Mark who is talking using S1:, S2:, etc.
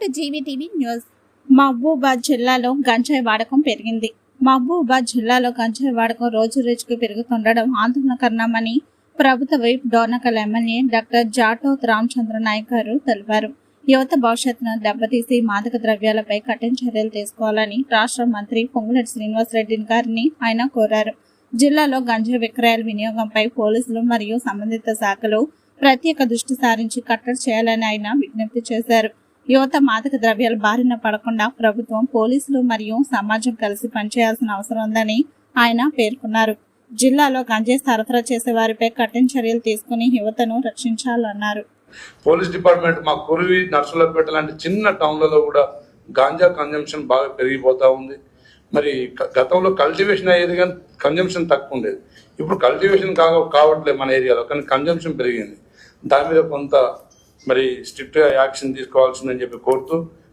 S1: Welcome to GVTV news. Mahabubabad జిల్లాలో గంజాయి వాడకం పెరిగింది. మహబూబాబాద్ జిల్లాలో గంజాయి వాడకం రోజు రోజుకు పెరుగుతుండడం ఆందోళనకరమని ప్రభుత్వ whip Dornakal MLA doctor Jatoth Ramachandra Naik garu తెలిపారు. యువత భవిష్యత్తును దెబ్బతీసి మాదక ద్రవ్యాలపై కఠిన చర్యలు తీసుకోవాలని రాష్ట్ర మంత్రి పొంగులేటి శ్రీనివాసరెడ్డి గారిని ఆయన కోరారు. జిల్లాలో గంజాయి విక్రయాల వినియోగంపై పోలీసులు మరియు సంబంధిత శాఖలు ప్రత్యేక దృష్టి సారించి కట్టడి చేయాలని ఆయన విజ్ఞప్తి చేశారు. యువత మాదక ద్రవ్యాల బారిన పడకుండా ప్రభుత్వం, పోలీసులు మరియు సమాజం కలిసి పనిచేయాల్సిన అవసరం ఉందని ఆయన పేర్కొన్నారు. జిల్లాలో గంజాయి సరఫరా చేసే వారిపై కఠిన చర్యలు తీసుకుని యువతను రక్షించాలన్నారు.
S2: పోలీస్ డిపార్ట్మెంట్ మా కురివి, నర్సులపేట లాంటి చిన్న టౌన్లలో కూడా గాంజా కన్జంప్షన్ బాగా పెరిగిపోతూ ఉంది. మరి గతంలో కల్టివేషన్ అయ్యేది కానీ కన్జంప్షన్ తక్కువ ఉండేది. ఇప్పుడు కల్టివేషన్ కావట్లేదు మన ఏరియాలో, కానీ కన్జంప్షన్ పెరిగింది. దాని మీద కొంత మరి స్ట్రిక్ట్గా యాక్షన్ తీసుకోవాల్సిందని చెప్పి కోరుతూ